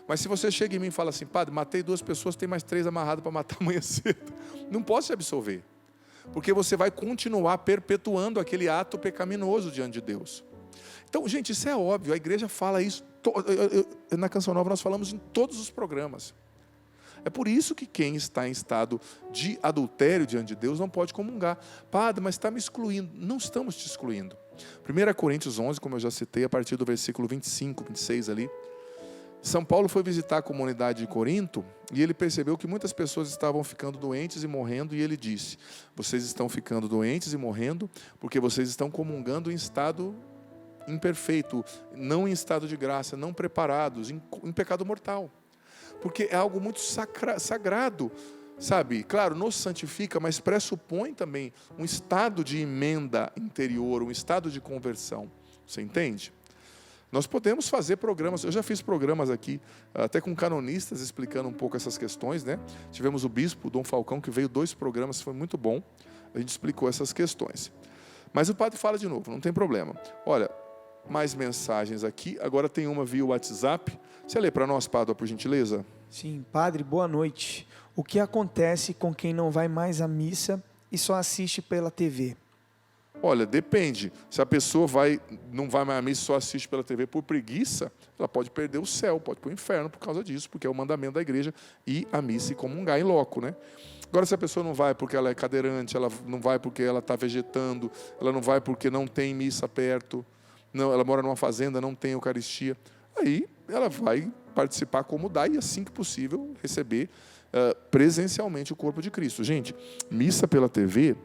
A: Mas se você chega em mim e fala assim, padre, matei 2 pessoas, tem mais 3 amarradas para matar amanhã cedo. Não posso te absolver. Porque você vai continuar perpetuando aquele ato pecaminoso diante de Deus. Então, gente, isso é óbvio. A igreja fala isso. Na Canção Nova nós falamos em todos os programas. É por isso que quem está em estado de adultério diante de Deus não pode comungar. Padre, mas está me excluindo. Não estamos te excluindo. 1 Coríntios 11, como eu já citei, a partir do versículo 25, 26 ali. São Paulo foi visitar a comunidade de Corinto e ele percebeu que muitas pessoas estavam ficando doentes e morrendo. E ele disse, vocês estão ficando doentes e morrendo porque vocês estão comungando em estado imperfeito, não em estado de graça, não preparados, em pecado mortal. Porque é algo muito sagrado, sabe? Claro, nos santifica, mas pressupõe também um estado de emenda interior, um estado de conversão. Você entende? Nós podemos fazer programas, eu já fiz programas aqui, até com canonistas, explicando um pouco essas questões, né? Tivemos o bispo, Dom Falcão, que veio 2 programas, foi muito bom. A gente explicou essas questões. Mas o padre fala de novo, não tem problema. Olha, mais mensagens aqui, agora tem uma via WhatsApp. Você lê para nós, Padre, por gentileza?
B: Sim, padre, boa noite. O que acontece com quem não vai mais à missa e só assiste pela TV?
A: Olha, depende. Se a pessoa não vai mais à missa e só assiste pela TV por preguiça, ela pode perder o céu, pode ir para o inferno por causa disso, porque é o mandamento da igreja ir à missa e comungar em loco, né? Agora, se a pessoa não vai porque ela é cadeirante, ela não vai porque ela está vegetando, ela não vai porque não tem missa perto, não, ela mora numa fazenda, não tem Eucaristia, aí ela vai participar como dá e, assim que possível, receber presencialmente o corpo de Cristo. Gente, missa pela TV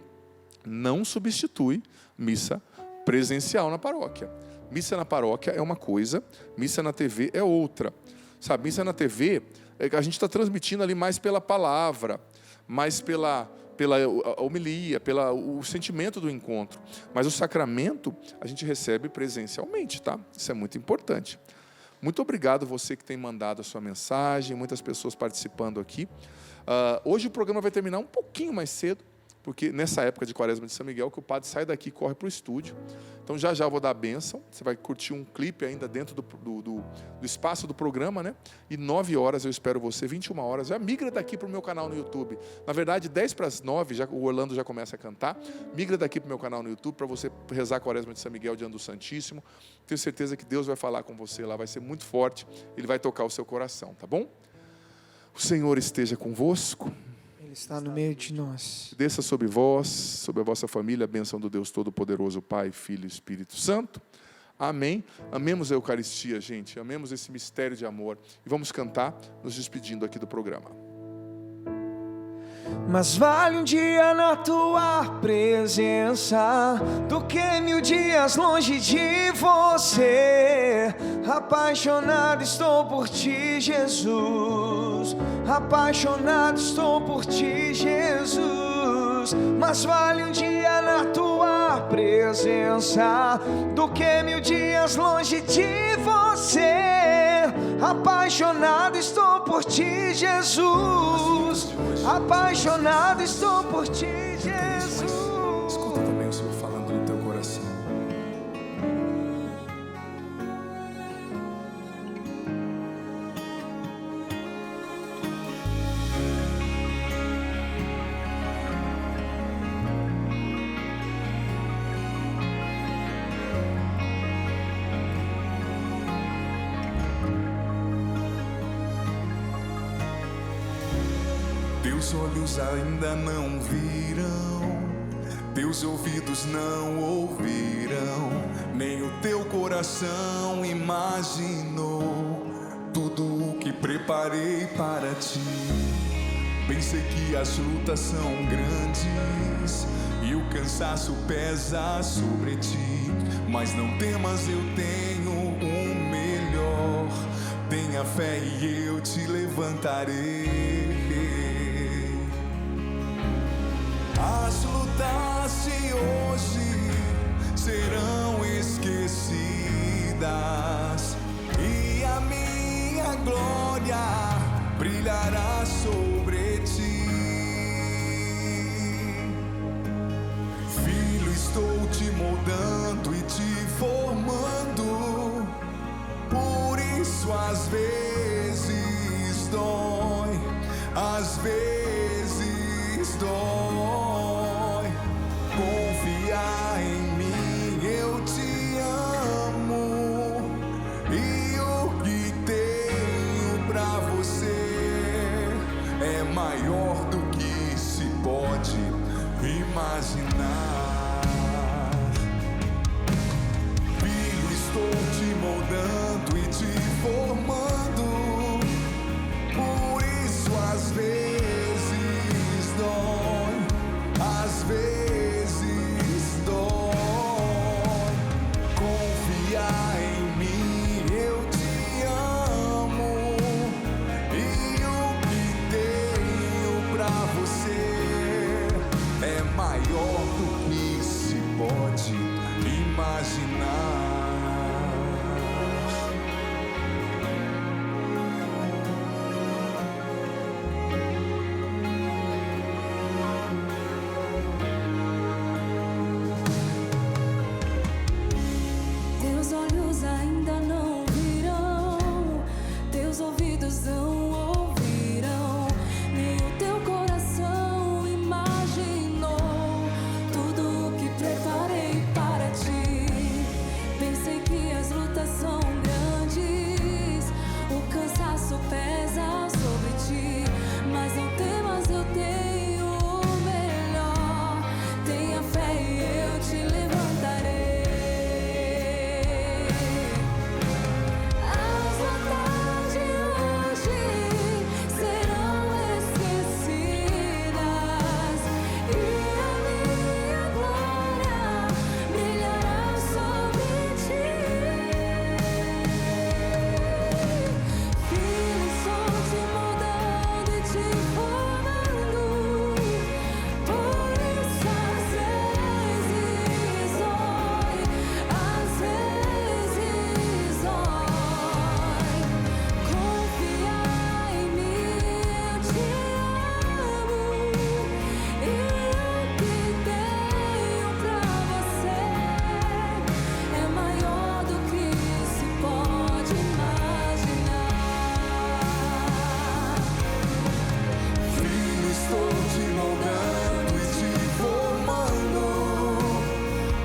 A: não substitui missa presencial na paróquia. Missa na paróquia é uma coisa, missa na TV é outra. Sabe, missa na TV, a gente está transmitindo ali mais pela palavra, mais pela homilia, o sentimento do encontro. Mas o sacramento a gente recebe presencialmente, tá? Isso é muito importante. Muito obrigado você que tem mandado a sua mensagem, muitas pessoas participando aqui. Hoje o programa vai terminar um pouquinho mais cedo, porque nessa época de Quaresma de São Miguel, que o padre sai daqui e corre para o estúdio. Então já eu vou dar a bênção, você vai curtir um clipe ainda dentro do espaço do programa, né? E 9 horas eu espero você, 21 horas, já migra daqui para o meu canal no YouTube. Na verdade, 10 para as 9, o Orlando já começa a cantar, migra daqui para o meu canal no YouTube para você rezar a Quaresma de São Miguel diante do Santíssimo. Tenho certeza que Deus vai falar com você lá, vai ser muito forte, Ele vai tocar o seu coração, tá bom? O Senhor esteja convosco.
B: Ele está no meio de nós.
A: Desça sobre vós, sobre a vossa família, a bênção do Deus Todo-Poderoso, Pai, Filho e Espírito Santo. Amém. Amemos a Eucaristia, gente. Amemos esse mistério de amor. E vamos cantar, nos despedindo aqui do programa.
B: Mas vale um dia na tua presença do que 1000 dias longe de você. Apaixonado estou por ti, Jesus. Apaixonado estou por ti, Jesus. Mas vale um dia na tua presença do que 1000 dias longe de você. Apaixonado estou por ti, Jesus. Apaixonado estou por ti, Jesus.
A: Escuta também o Senhor falando no teu coração. Teus olhos ainda não viram teus ouvidos não ouviram, nem o teu coração imaginou tudo o que preparei para ti. Bem sei que as lutas são grandes e o cansaço pesa sobre ti, mas não temas, eu tenho o melhor. Tenha fé e eu te levantarei. As lutas de hoje serão esquecidas e a minha glória brilhará sobre ti. Filho, estou te moldando e te formando, por isso às vezes dói, às vezes dói. Confia em mim, eu te amo, e o que tenho pra você é maior do que se pode imaginar. Filho, estou te moldando e te formando, por isso às vezes dói, às vezes dói. Confia em mim, eu te amo, e o que tenho pra você é maior do que se pode imaginar.
D: Teus olhos ainda não viram, teus ouvidos não ouviram, nem o teu coração imaginou tudo o que preparei para ti. Pensei que as lutas são grandes, o cansaço pesa sobre ti, mas não temas, eu tenho o melhor. Tenha fé e eu te levantarei. As lutas de hoje serão esquecidas e a minha glória brilhará sobre ti. Filho, estou te moldando e te formando, por isso às vezes dói, às vezes dói. Confia em mim, eu te amo, e o que tenho pra você é maior do que se pode imaginar.
A: Filho, estou te moldando e te formando,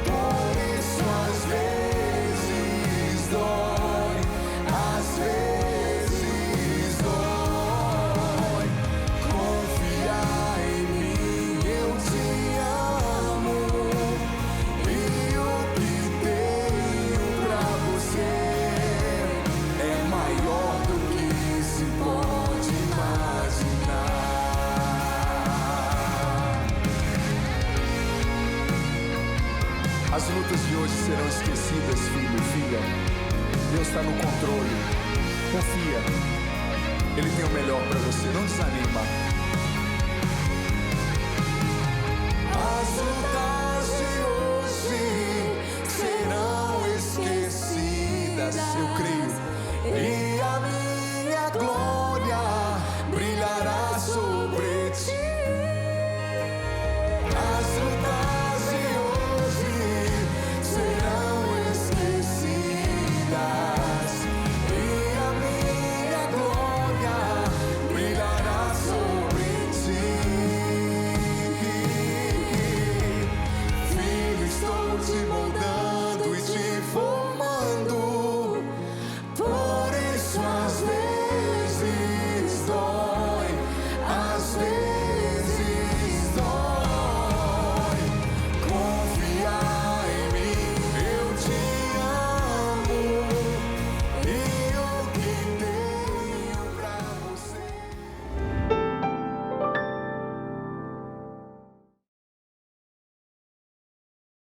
A: por isso às vezes dói, às vezes dói. Confia em mim, eu te amo, e o que tenho pra você é maior do que se pode imaginar. As lutas de hoje serão esquecidas, filho, filha. Deus está no controle. Confia. Ele tem o melhor para você. Não desanima. As lutas de hoje serão esquecidas. Eu creio.